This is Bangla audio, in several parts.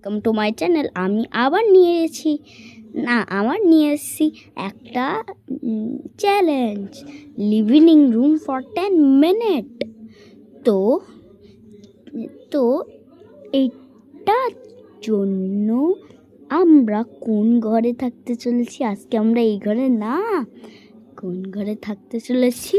Welcome to my channel. আমি আবার নিয়ে এসেছি একটা challenge, living room for 10 minute. তো এইটার জন্য আমরা কোন ঘরে থাকতে চলেছি? আজকে আমরা এই ঘরে না, কোন ঘরে থাকতে চলেছি?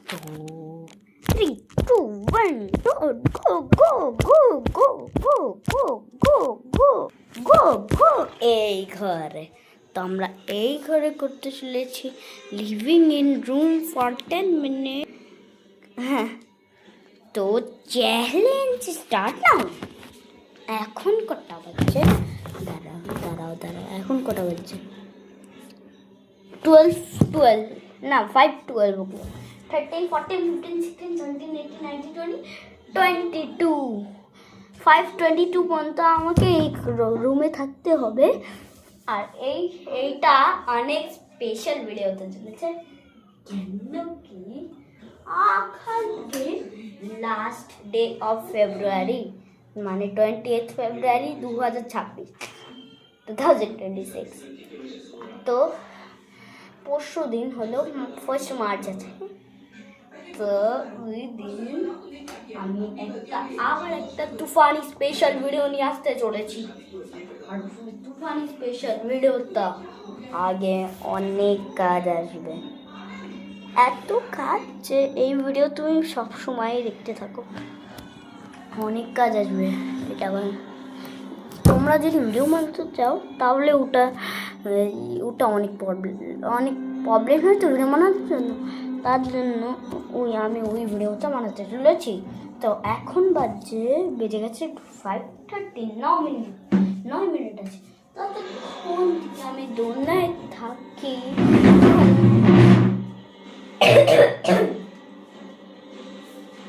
তো 3, 2, 1, go, go, go, go, go, go, go, go, go, go, go, এই ঘরে। তো আমরা এই ঘরে করতে চলেছি living in room for 10 minute. হ্যাঁ, তো চ্যালেঞ্জ স্টার্ট নাও। এখন কটা বাজছে? দাঁড়াও, এখন কটা বাজছে? 12 না 5:12 13, 14, 15, 16, 17, 18, 19, 20, 22 5:22 পর্যন্ত আমাকে এই রুমে থাকতে হবে। আর এইটা অনেক স্পেশাল ভিডিও হতে চলেছে, কেন কি আজকে লাস্ট ডে অফ ফেব্রুয়ারি, মানে 28 ফেব্রুয়ারি 2026। তো পরশু দিন হলো 1 মার্চ আছে। তো ওই দিন আমি আবার একটা তুফানি স্পেশাল ভিডিও নিয়ে আসতে চলেছি। আর তুফানি স্পেশাল ভিডিওটা আগে অনেক কাজ আসবে, এত কাজ যে এই ভিডিও তুমি সবসময় দেখতে থাকো, অনেক কাজ আসবে। এটা তোমরা যদি ভিডিও বানাতে চাও তাহলে ওটা অনেক প্রবলেম হয় তো ভিডিও বানানোর জন্য, তার জন্য আমি ওই ভিডিওটা বানাতে চলেছি। তো এখন বেজে গেছে 5:30, 9 মিনিট আছে। ততক্ষণ থেকে আমি দোলনায় থাকি।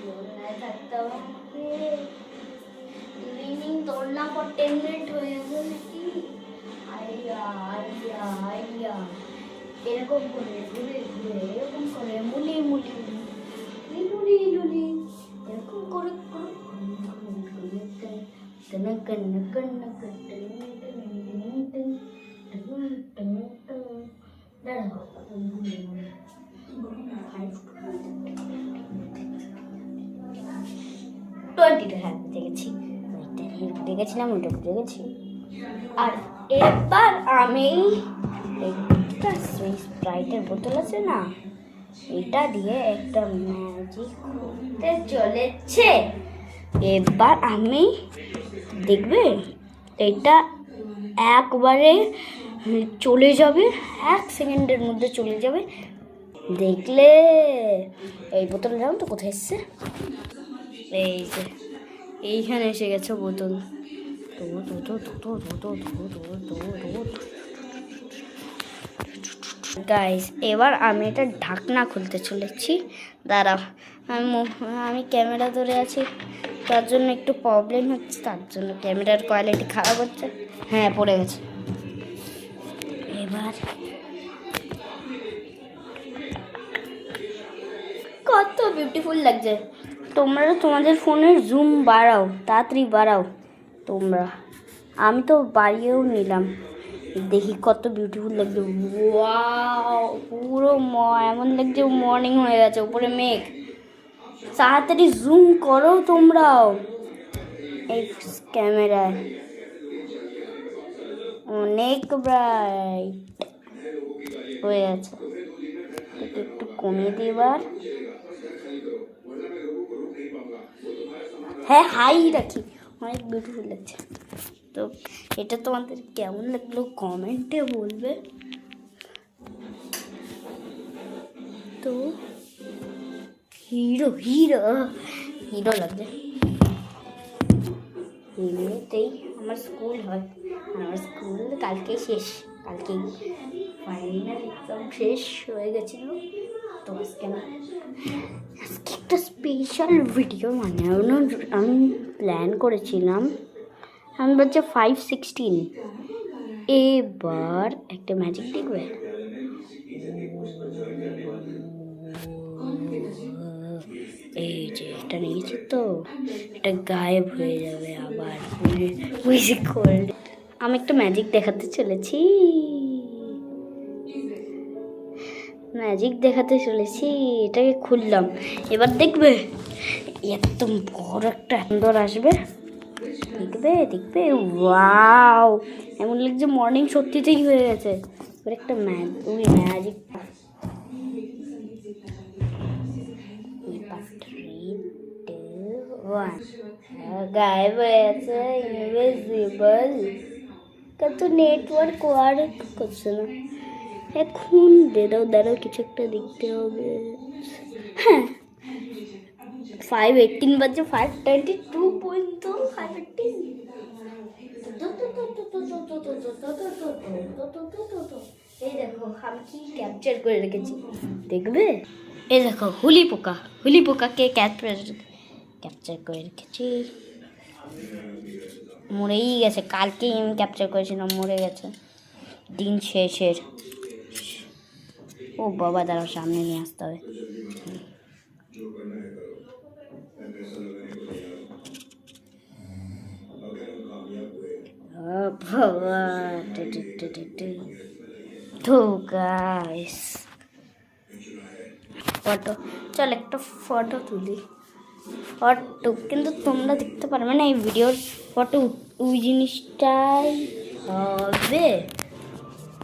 দোলনায় থাকতে হবে দোলনা পর 10 মিনিট হয়ে গেল নাকি? আইয়া এরকম করে ঘুরে এরকম করে মুলি এরকম করে দেখেছিলাম, ওইটা বুঝে গেছি। আর এবার আমি একটা স্প্রাইটের বোতল আছে না, এটা দিয়ে একটা ম্যাজিক করতে চলেছে। এবার আমি দেখবে এটা একবারে চলে যাবে, 1 সেকেন্ডের মধ্যে চলে যাবে। দেখলে এই বোতল জানো তো কোথায় এসছে? এই যে এইখানে এসে গেছে বোতল। গাইস, এবার আমি এটা ঢাকনা খুলতে চলেছি। দাঁড়াও, আমি ক্যামেরা ধরে আছি, তার জন্য একটু প্রবলেম হচ্ছে, তার জন্য ক্যামেরার কোয়ালিটি খারাপ হচ্ছে। হ্যাঁ, পড়ে গেছে। এবার কত বিউটিফুল লাগছে। তোমরা তোমাদের ফোনের জুম বাড়াও, তাড়াতাড়ি বাড়াও তোমরা। আমি তো বাড়িয়েও নিলাম, দেখি কত বিউটিফুল লাগছে। ওয়াও, পুরো এমন লাগছে মর্নিং হয়ে গেছে, উপরে মেঘ। তাড়াতাড়ি জুম করো তোমরাও এই ক্যামেরায়, অনেক ব্রাইট হয়ে গেছে। একটু কমিয়ে দিবার, হ্যাঁ হাই রাখি, অনেক বিউটিফুল লাগছে। তো এটা তোমাদের কেমন লাগলো কমেন্টে বলবে। তো হিরো লাগছে। এমনিতেই আমার স্কুল হয়, আমার স্কুল কালকেই ফাইনাল এক্সাম শেষ হয়ে গেছিলো। তো আজকে একটা স্পেশাল ভিডিও বানানোর আমি প্ল্যান করেছিলাম। আমি বলছি 5:16। এবার একটা ম্যাজিক দেখবে। এই যে এটা নিয়েছি তো, এটা গায়েব হয়ে যাবে আবার। আমি একটু ম্যাজিক দেখাতে চলেছি, এটাকে খুললাম, এবার দেখবে এত বড় একটা সুন্দর আসবে, দেখবে ওয়াও, এমন লাগছে মর্নিং সত্যিতেই হয়ে গেছে। এবার একটা ম্যাজিক গায়েব হয়ে গেছে, ইনভিজিবল। কত নেটওয়ার্ক ওয়ার্ক করছে না এখন। দাঁড়াও কিছু একটা দেখতে হবে। হ্যাঁ 5:18 বাজে, 5:22 পর্যন্ত 5:18। এই দেখো আমি কি ক্যাপচার করে রেখেছি দেখবে। এই দেখো হুলি পোকাকে ক্যাপচার করে রেখেছি। মরেই গেছে, কালকেই আমি ক্যাপচার করেছিলাম, মরে গেছে দিন শেষের। ও বাবা দাঁড়াও, সামনে নিয়ে আসতে হবে। ফটো, চল একটা ফটো তুলি। কিন্তু তোমরা দেখতে পারবে না এই ভিডিওর ফটো, ওই জিনিসটাই হবে।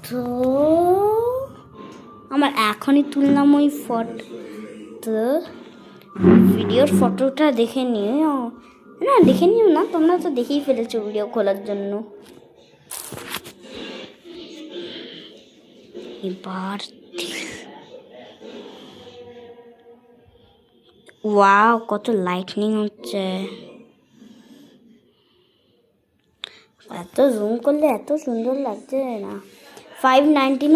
তো আমার এখনই তুললাম ওই ফটো, তো ভিডিওর ফটোটা দেখে নিও না, তোমরা তো দেখেই ফেলেছো ভিডিও খোলার জন্য। এবার ওয়াও কত লাইটনিং হচ্ছে, এত জুম করলে এত সুন্দর লাগছে না। 5:19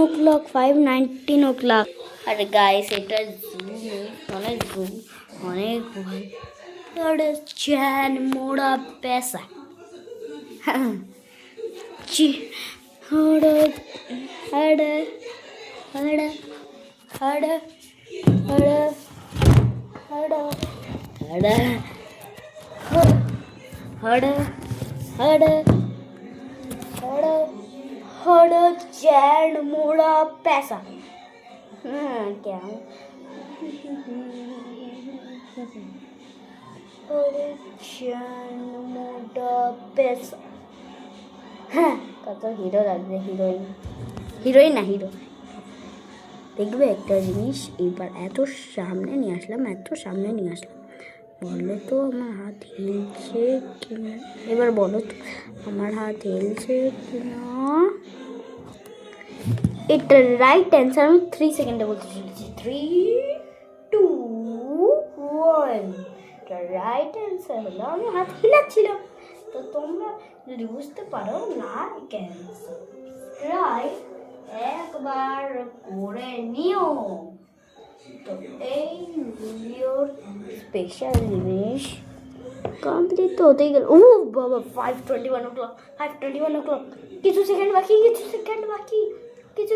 o'clock। আরে গাইস এটা জুম অনেক अरे चैन मोड़ा पैसा हड़ा हड़ा हड़ा हड़ा हड़ा हड़ा हड़ा हड़ा हड़ा हड़ा हड़ा चैन मोड़ा पैसा। क्या হ্যাঁ কত হিরো লাগবে, হিরোইন না হিরো। দেখবে একটা জিনিস এবার এত সামনে নিয়ে আসলাম বলো তো আমার হাত হিলছে কিনা, এবার বলো তো আমার হাত হিলছে কিনা। এটা রাইট অ্যান্সার আমি 3 সেকেন্ডে বলতে চলেছি। 3, 2, 1। রাইট অ্যান্সার হলো আমি হাত হিলাচ্ছিলাম। তো তোমরা যদি বুঝতে পারো না কেন সাবস্ক্রাইব একবার করে নিও। তো এই ভিডিওর স্পেশাল জিনিস কমপ্লিট তো হতেই গেল। ও বাবা 5:21 o'clock, 5:21 o'clock। কিছু সেকেন্ড বাকি 36,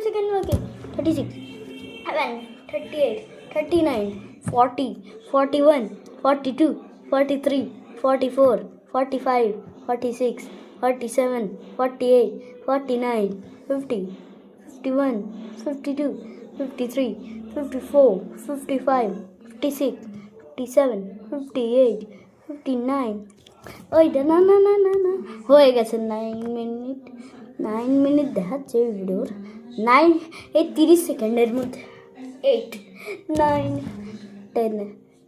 7, 38, 39, 40, 41, 42, 43, 44, 45, 46, 47, 48, 49, 50, 51, 52, 53, 54, 55, 56, 57, 58, 59। ওইটা না হয়ে গেছে 9 মিনিট দেখাচ্ছে ওই ভিডিওর। 30 সেকেন্ডের মধ্যে 8, 9, 10,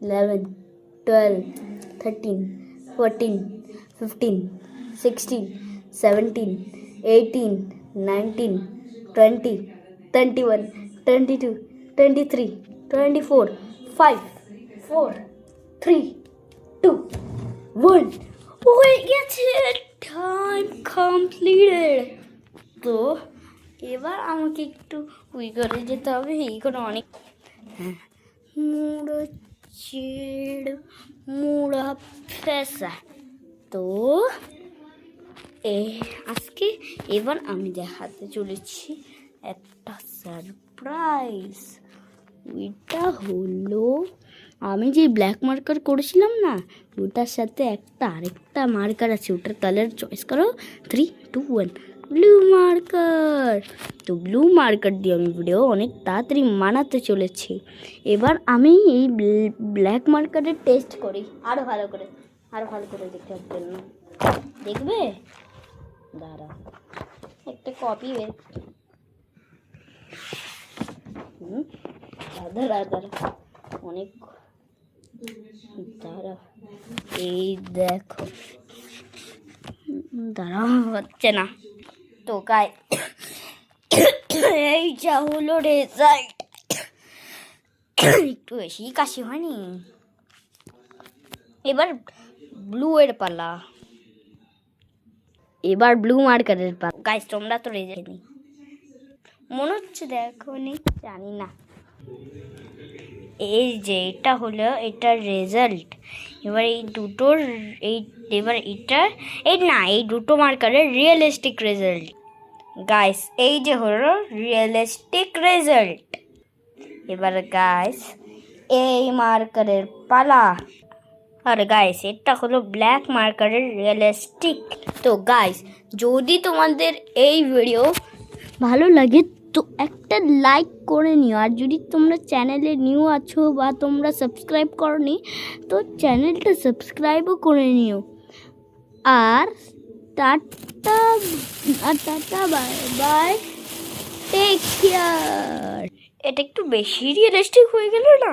11, 12, 13, 14, 15, 16, 17, 18, 19, 20, 21, 22, 23, 24, 5, 4, 3, 2, 1 হয়ে গেছে। Time completed. তো এবার আমাকে একটু ওই করে যেতে হবে, এই করে অনেক মুড়া ফেসা। তো আজকে এবার আমি দেখাতে চলেছি একটা সারপ্রাইজ। ওইটা হলো আমি যে ব্ল্যাক মার্কার করেছিলাম না, ওটার সাথে আরেকটা মার্কার আছে, ওটার কালার চয়েস করো। 3, 2, 1, ব্লু মার্কার। তো ব্লু মার্কার দিয়ে আমি ভিডিও অনেক তাড়াতাড়ি বানাতে চলেছি। এবার আমি এই ব্ল্যাক মার্কারের টেস্ট করি আরও ভালো করে দেখার জন্য। দেখবে? দাঁড়া, একটা কপি বের। দাঁড়া অনেক দাঁড়া, এই দেখো, দাঁড়া হচ্ছে না তো গাই। এই যা হলো রেজাল্ট। একটু বেশি কাশি হয়নি? এবার ব্লু এর পালা, এবার ব্লু মার্কারের পালা। গাইস তোমরা তো রেজাল্ট নেই মনে হচ্ছে, দেখো নি, জানি না। এই যে এটা হলো এটার রেজাল্ট। এবার এই দুটোর এবার এই দুটো মার্কারের রিয়েলিস্টিক রেজাল্ট। গাইস এই যে হলো রিয়েলিস্টিক রেজাল্ট। এবার গাইস এই মার্কারের পালা। আর গাইস এটা হলো ব্ল্যাক মার্কারের রিয়েলিস্টিক। তো গাইস যদি তোমাদের এই ভিডিও ভালো লাগে তো একটা লাইক করে নিও। আর যদি তোমরা চ্যানেলে নিউ আছো বা তোমরা সাবস্ক্রাইব করনি তো চ্যানেলটা সাবস্ক্রাইবও করে নিও। আর tata bye bye, take care. এটা একটু বেশি রিয়েলিস্টিক হয়ে গেল না?